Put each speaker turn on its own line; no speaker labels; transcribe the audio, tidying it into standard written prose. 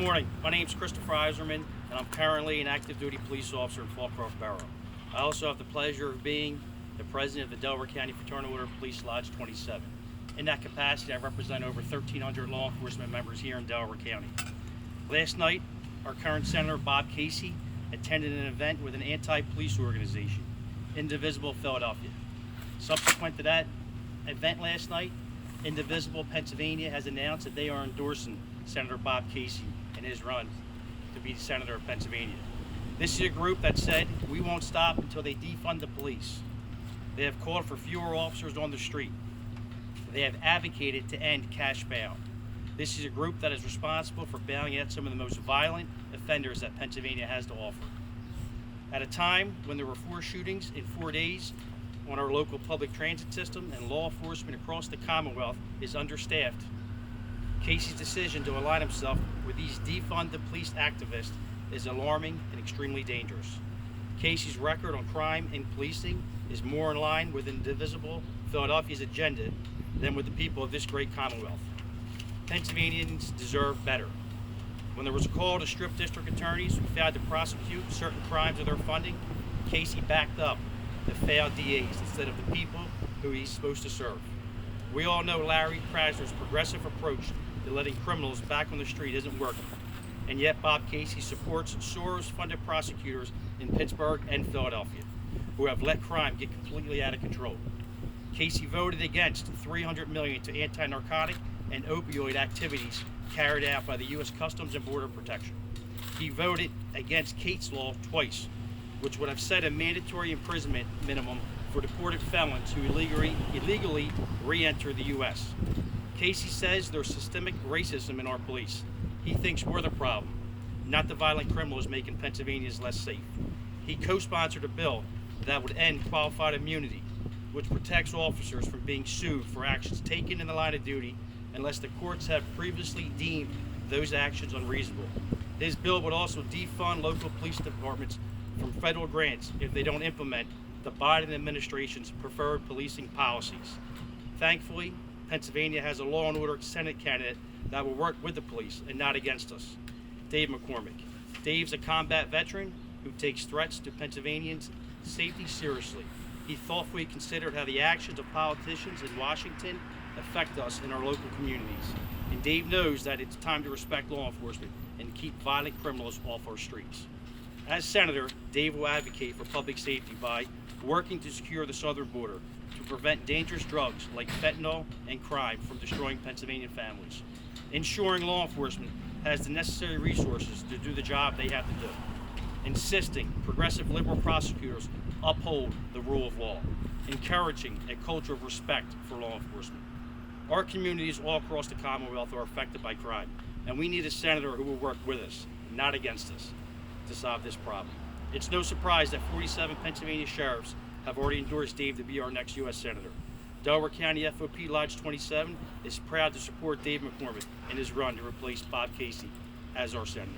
morning. My name is Christopher Iserman, and I'm currently an active duty police officer in Fallcroft Borough. I also have the pleasure of being the president of the Delaware County Fraternal Order of Police Lodge 27. In that capacity, I represent over 1,300 law enforcement members here in Delaware County. Last night, our current Senator Bob Casey attended an event with an anti-police organization, Indivisible Philadelphia. Subsequent to that event last night, Indivisible Pennsylvania has announced that they are endorsing Senator Bob Casey in his run to be the Senator of Pennsylvania. This is a group that said we won't stop until they defund the police. They have called for fewer officers on the street. They have advocated to end cash bail. This is a group that is responsible for bailing out some of the most violent offenders that Pennsylvania has to offer. At a time when there were 4 shootings in 4 days on our local public transit system and law enforcement across the Commonwealth is understaffed, Casey's decision to align himself with these defund the police activists is alarming and extremely dangerous. Casey's record on crime and policing is more in line with Indivisible Philadelphia's agenda than with the people of this great Commonwealth. Pennsylvanians deserve better. When there was a call to strip district attorneys who failed to prosecute certain crimes of their funding, Casey backed up the failed DAs instead of the people who he's supposed to serve. We all know Larry Krasner's progressive approach to letting criminals back on the street isn't working, and yet Bob Casey supports Soros-funded prosecutors in Pittsburgh and Philadelphia who have let crime get completely out of control. Casey voted against $300 million to anti-narcotic and opioid activities carried out by the U.S. Customs and Border Protection. He voted against Kate's Law twice, which would have set a mandatory imprisonment minimum for deported felons who illegally re-enter the U.S. Casey says there's systemic racism in our police. He thinks we're the problem, not the violent criminals making Pennsylvanians less safe. He co-sponsored a bill that would end qualified immunity, which protects officers from being sued for actions taken in the line of duty unless the courts have previously deemed those actions unreasonable. His bill would also defund local police departments from federal grants if they don't implement the Biden administration's preferred policing policies. Thankfully, Pennsylvania has a law and order Senate candidate that will work with the police and not against us, Dave McCormick. Dave's a combat veteran who takes threats to Pennsylvanians' safety seriously. He thoughtfully considered how the actions of politicians in Washington affect us in our local communities. And Dave knows that it's time to respect law enforcement and keep violent criminals off our streets. As Senator, Dave will advocate for public safety by working to secure the southern border, to prevent dangerous drugs like fentanyl and crime from destroying Pennsylvania families, ensuring law enforcement has the necessary resources to do the job they have to do, insisting progressive liberal prosecutors uphold the rule of law, encouraging a culture of respect for law enforcement. Our communities all across the Commonwealth are affected by crime, and we need a senator who will work with us, not against us, to solve this problem. It's no surprise that 47 Pennsylvania sheriffs have already endorsed Dave to be our next U.S. Senator. Delaware County FOP Lodge 27 is proud to support Dave McCormick in his run to replace Bob Casey as our Senator.